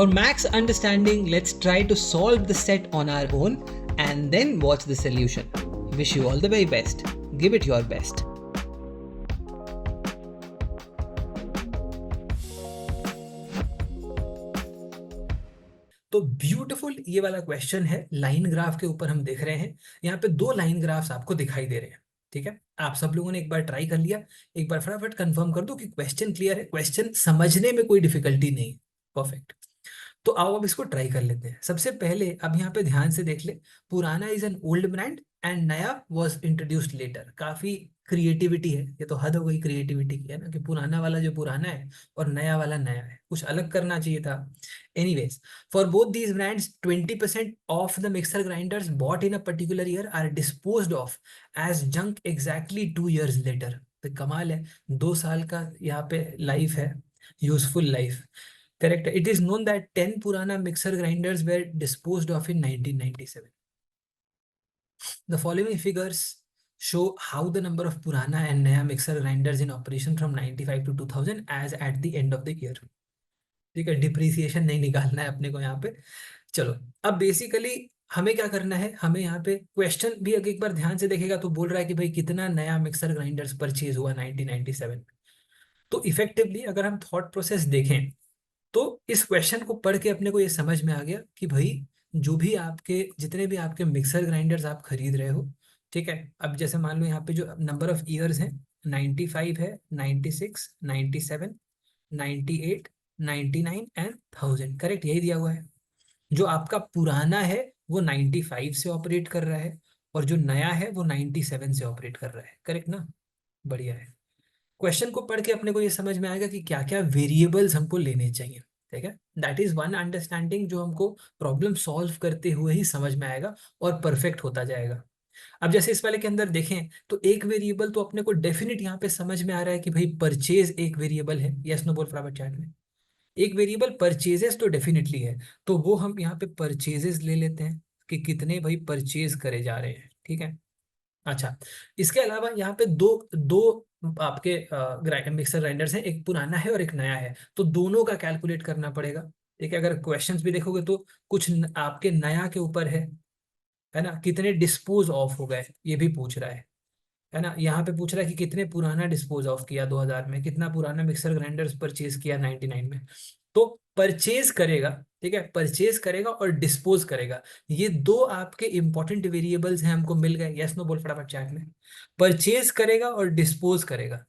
For max understanding, let's try to solve the set on our own and then watch the solution. Wish you all the very best. Give it your best. तो beautiful ये वाला question है, line graph के ऊपर हम देख रहे हैं। यहाँ पे दो लाइन ग्राफ्स आपको दिखाई दे रहे हैं। ठीक है, आप सब लोगों ने एक बार ट्राई कर लिया, एक बार फटाफट कंफर्म कर दो कि क्वेश्चन क्लियर है, क्वेश्चन समझने में कोई डिफिकल्टी नहीं है। परफेक्ट। तो आओ अब इसको ट्राई कर लेते हैं। सबसे पहले अब यहाँ पे ध्यान से देख ले, पुराना is an old brand and नया वाज इंट्रोड्यूस्ड लेटर। काफी क्रिएटिविटी है, ये तो हद हो गई क्रिएटिविटी की, है ना, कि पुराना वाला जो पुराना है और नया वाला नया है, कुछ अलग करना चाहिए था। Anyways, for both these brands 20% off the mixer grinders bought in a particular year are disposed off as junk exactly 2 years later. तो कमाल है, 2 साल का यहाँ पे लाइफ है, useful life. Correct. It is known that 10 Purana mixer grinders were disposed of in 1997. The following figures show how the number of Purana and Naya mixer grinders in operation from 95 to 2000 as at the end of the year. ठीक है, depreciation नहीं निकालना है अपने को यहाँ पे। चलो, अब बेसिकली हमें क्या करना है, हमें यहाँ पे क्वेश्चन भी अगर एक बार ध्यान से देखेगा तो बोल रहा है कि भाई कितना नया मिक्सर ग्राइंडर्स परचेज हुआ 1997 में। तो इफेक्टिवली अगर हम थॉट प्रोसेस देखें तो इस क्वेश्चन को पढ़ के अपने को ये समझ में आ गया कि भाई जो भी आपके जितने भी आपके मिक्सर ग्राइंडर्स आप खरीद रहे हो, ठीक है, अब जैसे मान लो यहाँ पे जो नंबर ऑफ ईयर्स हैं 95 है, 96, 97, 98, 99 एंड 1000, करेक्ट, यही दिया हुआ है। जो आपका पुराना है वो 95 से ऑपरेट कर रहा है और जो नया है वो 97 से ऑपरेट कर रहा है, करेक्ट ना। बढ़िया है। क्वेश्चन को पढ़ के अपने को ये समझ में आएगा कि क्या क्या वेरिएबल्स हमको लेने चाहिए। ठीक है, दैट इज वन अंडरस्टैंडिंग जो हमको प्रॉब्लम सॉल्व करते हुए ही समझ में आएगा और परफेक्ट होता जाएगा। अब जैसे इस वाले के अंदर देखें तो एक वेरिएबल तो अपने को डेफिनेट यहाँ पे समझ में आ रहा है कि भाई परचेज एक वेरिएबल है। यस नो बोल फटाफट चैट में। एक वेरिएबल परचेजेस तो डेफिनेटली है, तो वो हम यहाँ पे परचेजेस ले लेते हैं कि कितने भाई परचेज करे जा रहे हैं। ठीक है, अच्छा, इसके अलावा यहाँ पे दो दो आपके मिक्सर ग्राइंडर्स हैं, एक पुराना है और एक नया है, तो दोनों का कैलकुलेट करना पड़ेगा। ठीक है, अगर क्वेश्चंस भी देखोगे तो कुछ आपके नया के ऊपर है ना, कितने डिस्पोज ऑफ हो गए ये भी पूछ रहा है ना। यहाँ पे पूछ रहा है कि कितने पुराना डिस्पोज ऑफ किया 2000 में, कितना पुराना मिक्सर ग्राइंडर्स परचेज किया 99 में। तो परचेज करेगा, ठीक है, परचेज करेगा और डिस्पोज करेगा, ये दो आपके इंपॉर्टेंट वेरिएबल्स हैं, हमको मिल गए। यस नो बोल फटाफट चैट में। परचेज करेगा और डिस्पोज करेगा।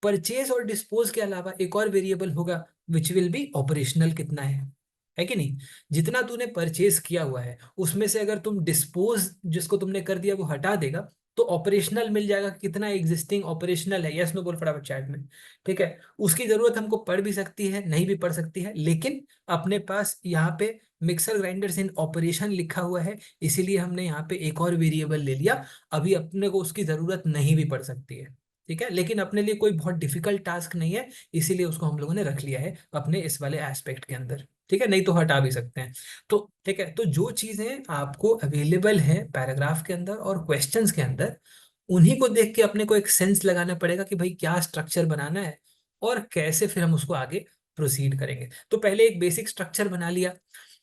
परचेज और डिस्पोज के अलावा एक और वेरिएबल होगा विच विल बी ऑपरेशनल, कितना है कि नहीं। जितना तूने परचेज किया हुआ है उसमें से अगर तुम डिस्पोज जिसको तुमने कर दिया वो हटा देगा तो ऑपरेशनल मिल जाएगा, कितना एग्जिस्टिंग ऑपरेशनल है। यस नो बोल फटाफट चैट में। ठीक है, उसकी जरूरत हमको पड़ भी सकती है, नहीं भी पड़ सकती है, लेकिन अपने पास यहाँ पे मिक्सर ग्राइंडर्स इन ऑपरेशन लिखा हुआ है, इसीलिए हमने यहाँ पे एक और वेरिएबल ले लिया। अभी अपने को उसकी जरूरत नहीं भी पड़ सकती है। ठीक है, लेकिन अपने लिए कोई बहुत डिफिकल्ट टास्क नहीं है, इसीलिए उसको हम लोगों ने रख लिया है अपने इस वाले एस्पेक्ट के अंदर। ठीक है, नहीं तो हटा भी सकते हैं। तो ठीक है, तो जो चीजें आपको अवेलेबल है पैराग्राफ के अंदर और क्वेश्चंस के अंदर, उन्हीं को देख के अपने को एक सेंस लगाना पड़ेगा कि भाई क्या स्ट्रक्चर बनाना है और कैसे फिर हम उसको आगे प्रोसीड करेंगे। तो पहले एक बेसिक स्ट्रक्चर बना लिया।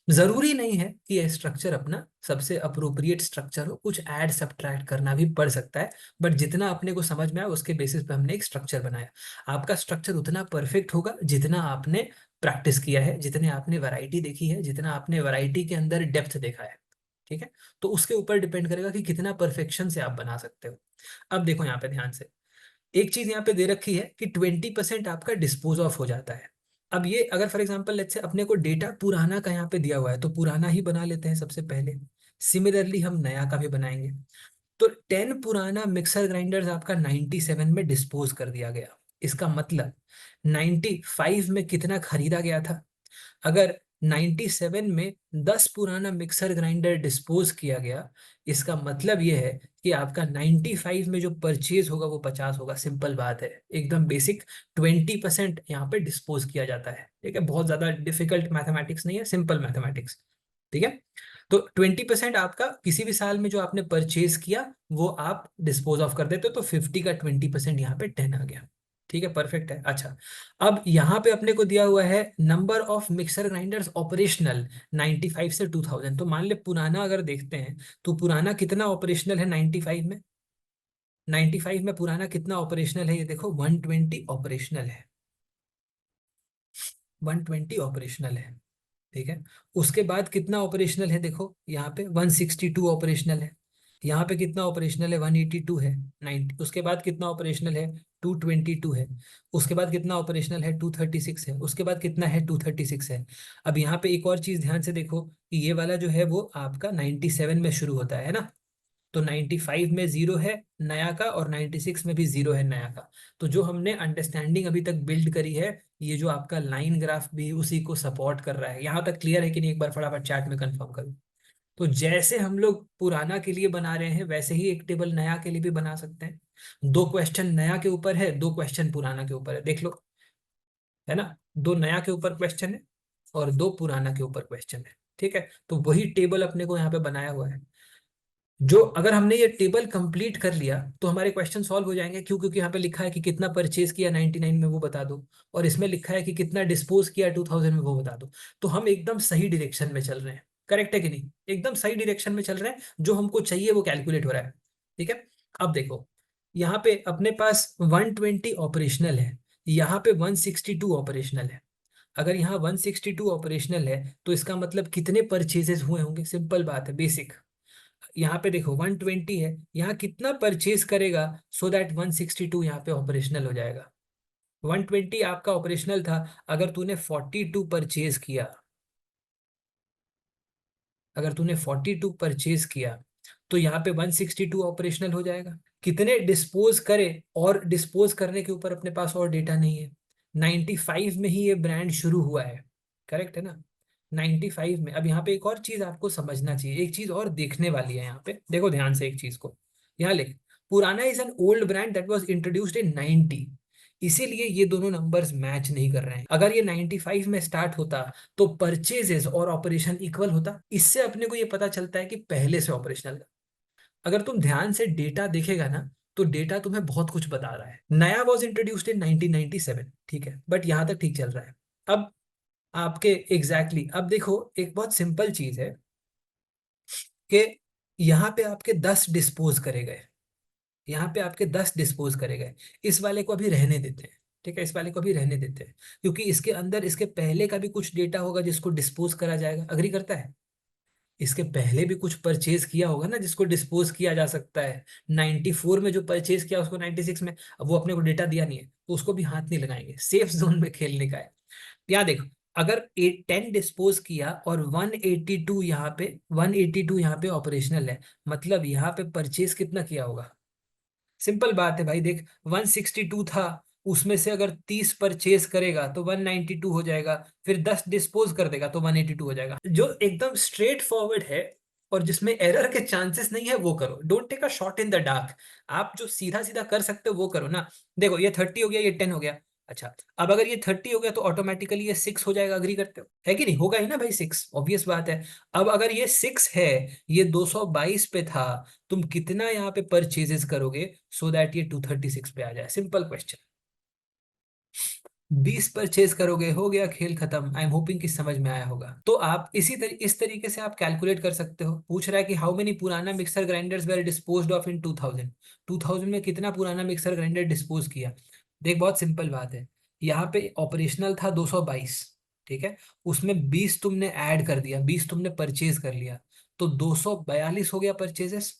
जरूरी नहीं है कि यह स्ट्रक्चर अपना सबसे अप्रोप्रिएट स्ट्रक्चर हो, कुछ ऐड सब्ट्रैक्ट करना भी पड़ सकता है, बट जितना अपने को समझ में आया उसके बेसिस पे हमने एक स्ट्रक्चर बनाया। आपका स्ट्रक्चर उतना परफेक्ट होगा जितना आपने प्रैक्टिस किया है, जितने आपने वैरायटी देखी है, जितना आपने वैरायटी के अंदर डेप्थ देखा है। ठीक है, तो उसके ऊपर डिपेंड करेगा कि कितना परफेक्शन से आप बना सकते हो। अब देखो यहाँ पे ध्यान से, एक चीज यहाँ पे दे रखी है कि 20% आपका डिस्पोज ऑफ हो जाता है। अब ये अगर फॉर एग्जांपल लेट्स से अपने को डेटा पुराना का यहाँ पे दिया हुआ है तो पुराना ही बना लेते हैं सबसे पहले। सिमिलरली हम नया का भी बनाएंगे। तो 10 पुराना मिक्सर ग्राइंडर्स आपका 97 में डिस्पोज कर दिया गया। इसका मतलब 95 में कितना खरीदा गया था। अगर 97 में 10 पुराना मिक्सर ग्राइंडर डिस्पोज किया गया, इसका मतलब यह है कि आपका 95 में जो परचेज होगा वो 50 होगा। सिंपल बात है, एकदम बेसिक। 20% यहाँ पे डिस्पोज किया जाता है। ठीक है, बहुत ज्यादा डिफिकल्ट मैथमेटिक्स नहीं है, सिंपल मैथमेटिक्स। ठीक है, तो 20% आपका किसी भी साल में जो आपने परचेज किया वो आप डिस्पोज ऑफ कर देते हो, तो 50 का 20% यहाँ पे 10 आ गया। ठीक है, परफेक्ट है। अच्छा, अब यहाँ पे अपने को दिया हुआ है number of mixer grinders operational 95 से 2000। तो मान ले पुराना अगर देखते हैं तो पुराना कितना ऑपरेशनल है 95 में? 95 में पुराना कितना ऑपरेशनल है, ये देखो 120 ऑपरेशनल है, 120 ऑपरेशनल है। ठीक है, उसके बाद कितना ऑपरेशनल है, देखो यहाँ पे 162 ऑपरेशनल है, यहाँ पे कितना ऑपरेशनल है 182 है, 90। उसके बाद कितना ऑपरेशनल है 222 है, उसके बाद कितना ऑपरेशनल है 236 है, उसके बाद कितना है 236 है। अब यहाँ पे एक और चीज ध्यान से देखो कि ये वाला जो है वो आपका 97 में शुरू होता है ना, तो 95 में जीरो है नया का और 96 में भी जीरो है नया का। तो जो हमने अंडरस्टैंडिंग अभी तक बिल्ड करी है, ये जो आपका लाइन ग्राफ भी उसी को सपोर्ट कर रहा है। यहाँ तक क्लियर है कि नहीं, एक बार फटाफट चैट में कंफर्म करो। तो जैसे हम लोग पुराना के लिए बना रहे हैं वैसे ही एक टेबल नया के लिए भी बना सकते हैं। दो क्वेश्चन नया के ऊपर है, दो क्वेश्चन पुराना के ऊपर है, देख लो, है ना। दो नया के ऊपर क्वेश्चन है और दो पुराना के ऊपर क्वेश्चन है। ठीक है, तो वही टेबल अपने को यहाँ पे बनाया हुआ है। जो अगर हमने ये टेबल कंप्लीट कर लिया तो हमारे क्वेश्चन सॉल्व हो जाएंगे। क्यों? क्योंकि यहाँ पे लिखा है कि कितना परचेज किया 99 में वो बता दो, और इसमें लिखा है कि कितना डिस्पोज किया 2000 में वो बता दो। तो हम एकदम सही डायरेक्शन में चल रहे हैं। करेक्ट है कि नहीं? एकदम सही डायरेक्शन में चल रहे हैं, जो हमको चाहिए वो कैलकुलेट हो रहा है। ठीक है, अब देखो यहाँ पे अपने पास 120 ऑपरेशनल है, यहाँ पे 162 ऑपरेशनल है। अगर यहाँ 162 ऑपरेशनल है तो इसका मतलब कितने परचेजेस हुए होंगे? सिंपल बात है, बेसिक। यहाँ पे देखो 120 है, यहाँ कितना परचेज करेगा सो दैट 162 यहाँ पे ऑपरेशनल हो जाएगा। 120 आपका ऑपरेशनल था, अगर तूने 42 परचेज किया, अगर तूने 42 परचेज किया तो यहाँ पे 162 ऑपरेशनल हो जाएगा। कितने डिस्पोज करे, और डिस्पोज करने के ऊपर अपने पास और डेटा नहीं है। 95 में ही ये ब्रांड शुरू हुआ है, करेक्ट है ना? 95 में। अब यहाँ पे एक और चीज आपको समझना चाहिए, एक चीज और देखने वाली है। यहाँ पे देखो ध्यान से एक चीज को, यहाँ लिख, पुराना is an old brand that was introduced in 90। इसीलिए ये दोनों नंबर्स मैच नहीं कर रहे हैं। अगर ये 95 में स्टार्ट होता तो परचेजेस और ऑपरेशन इक्वल होता। इससे अपने को ये पता चलता है कि पहले से ऑपरेशनल। अगर तुम ध्यान से डेटा देखेगा ना तो डेटा तुम्हें बहुत कुछ बता रहा है। नया वॉज इंट्रोड्यूस्ड इन 1997, ठीक है, बट यहां तक ठीक चल रहा है। अब आपके अब देखो एक बहुत सिंपल चीज है कि यहाँ पे आपके 10 डिस्पोज करे गए, यहाँ पे आपके 10 डिस्पोज करे गए। इस वाले को अभी रहने देते हैं, ठीक है, इस वाले को अभी रहने देते हैं, क्योंकि इसके अंदर इसके पहले का भी कुछ डेटा होगा जिसको डिस्पोज करा जाएगा। अग्री करता है? इसके पहले भी कुछ परचेज किया होगा ना जिसको डिस्पोज किया जा सकता है। 94 में जो परचेज किया उसको 96 में, अब वो अपने को डेटा दिया नहीं है तो उसको भी हाथ नहीं लगाएंगे, सेफ जोन में खेलने का है। यहाँ देखो, अगर 10 डिस्पोज किया और 182 यहाँ पे, 182 यहाँ पे ऑपरेशनल है, मतलब यहाँ पे परचेज कितना किया होगा? सिंपल बात है भाई, देख 162 था, उसमें से अगर 30 परचेज करेगा तो 192 हो जाएगा, फिर 10 डिस्पोज कर देगा तो 182 हो जाएगा। जो एकदम स्ट्रेट फॉरवर्ड है और जिसमें एरर के चांसेस नहीं है वो करो। Don't take a shot in the dark. आप जो सीधा सीधा कर सकते हो वो करो ना। देखो ये 30 हो गया, ये 10 हो गया। अच्छा, अब अगर ये 30 हो गया तो ऑटोमेटिकली ये 6 हो जाएगा। अग्री करते हो? है कि नहीं? होगा ही ना भाई, 6 ऑब्वियस बात है। अब अगर ये 6 है, ये 222 पे था, तुम कितना यहाँ पे परचेजेस करोगे सो दैट ये 236 पे आ जाए? Simple question. 20 परचेज करोगे, हो गया खेल खत्म। आई एम होपिंग कि समझ में आया होगा। तो आप इस तरीके से आप कैलकुलेट कर सकते हो। पूछ रहा है कि हाउ मेनी पुराना mixer grinders were disposed of in 2000। 2000 में कितना पुराना मिक्सर ग्राइंडर डिस्पोज किया? देख बहुत सिंपल बात है, यहाँ पे ऑपरेशनल था 222, ठीक है, उसमें 20 तुमने ऐड कर दिया, 20 तुमने परचेज कर लिया, तो 242 हो गया परचेजेस।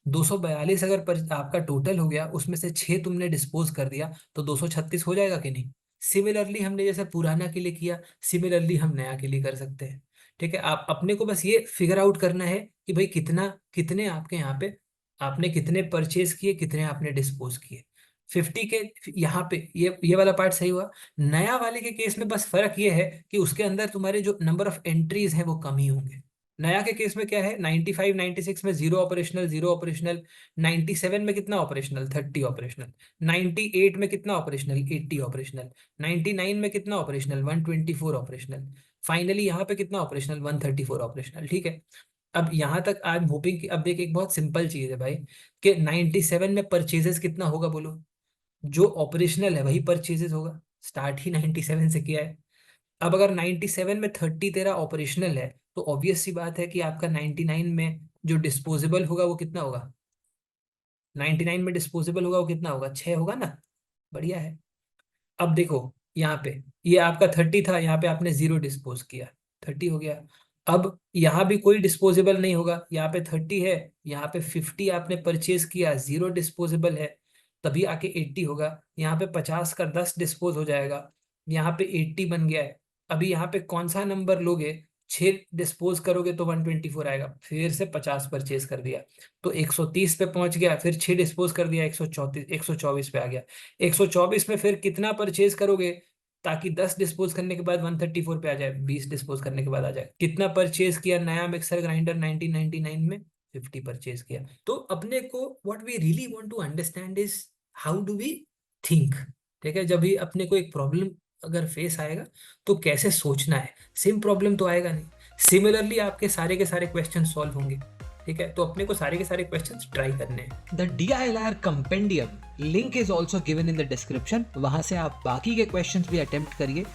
242 अगर आपका टोटल हो गया, उसमें से 6 तुमने डिस्पोज कर दिया तो 236 हो जाएगा कि नहीं? सिमिलरली हमने जैसे पुराना के लिए किया, सिमिलरली हम नया के लिए कर सकते हैं। ठीक है, आप अपने को बस ये फिगर आउट करना है कि भाई कितना, कितने आपके यहाँ पे आपने कितने परचेज किए, कितने आपने डिस्पोज किए। 50 के यहाँ पे ये वाला पार्ट सही हुआ। नया वाले के केस में बस फर्क ये है कि उसके अंदर तुम्हारे जो नंबर ऑफ एंट्रीज है वो कम ही होंगे। नया के केस में क्या है, 95 96 में जीरो ऑपरेशनल, जीरो ऑपरेशनल। 97 में कितना ऑपरेशनल? 30 ऑपरेशनल। 98 में कितना ऑपरेशनल? 80 ऑपरेशनल। 99 में कितना ऑपरेशनल? 124 ऑपरेशनल। फाइनली यहाँ पे कितना ऑपरेशनल? 134 ऑपरेशनल। ठीक है, अब यहाँ तक आई एम होपिंग कि अब देख एक बहुत सिंपल चीज है भाई, कि 97 में परचेजेस कितना होगा बोलो? जो ऑपरेशनल है वही परचेजेस होगा, स्टार्ट ही 97 से किया है। अब अगर 97 में 30 तेरा ऑपरेशनल है तो ऑब्वियस सी बात है कि आपका 99 में जो डिस्पोजेबल होगा वो कितना होगा, 99 में डिस्पोजेबल होगा वो कितना होगा, 6 होगा ना। बढ़िया है। अब देखो यहाँ पे ये आपका 30 था, यहाँ पे आपने 0 डिस्पोज किया, 30 हो गया। अब यहाँ भी कोई डिस्पोजेबल नहीं होगा, यहाँ पे 30 है, यहाँ पे 50 आपने परचेज किया, 0 डिस्पोजेबल है, तभी आके 80 होगा। यहाँ पे 50 का 10 डिस्पोज हो जाएगा, यहाँ पे 80 बन गया है। अभी यहाँ पे कौन सा नंबर लोगे, 6 डिस्पोज करोगे तो 124 आएगा, फिर से 50 परचेज कर दिया तो 130 पे पहुंच गया, फिर 6 डिस्पोज कर दिया 124 पे आ गया। 124 में फिर कितना परचेज करोगे ताकि 10 डिस्पोज करने के बाद 134 पे आ जाए, 20 डिस्पोज करने के बाद आ जाए। कितना परचेज किया नया मिक्सर ग्राइंडर 1999 में, 50 परचेज किया। तो अपने को what we really want to understand is how do we think. ठीक है, जब भी अपने को एक प्रॉब्लम अगर फेस आएगा तो कैसे सोचना है, सेम प्रॉब्लम तो आएगा नहीं, सिमिलरली आपके सारे के सारे क्वेश्चन सॉल्व होंगे। ठीक है, तो अपने को सारे के सारे क्वेश्चंस ट्राई करने हैं। The DILR compendium link is also given in the description. वहाँ से आप बाकी के questions भी attempt करिए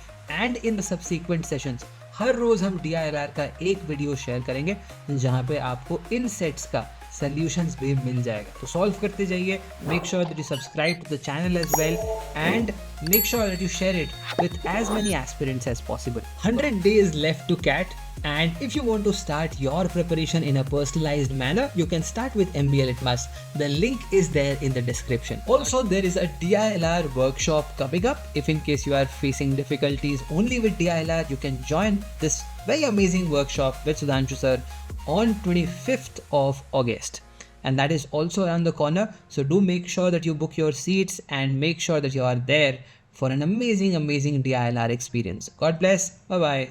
and in the subsequent sessions हर रोज हम DILR का एक वीडियो शेयर करेंगे जहाँ पे आपको इन सेट्स का solutions भी मिल जाएगा। तो सॉल्व करते जाइए, make sure that you subscribe to the channel as well and make sure that you share it with as many aspirants as possible. 100 days left to CAT. And if you want to start your preparation in a personalized manner, you can start with MBA Litmus. The link is there in the description. Also, there is a DILR workshop coming up. If in case you are facing difficulties only with DILR, you can join this very amazing workshop with Sudhanshu sir on 25th of August. And that is also around the corner. So do make sure that you book your seats and make sure that you are there for an amazing DILR experience. God bless. Bye-bye.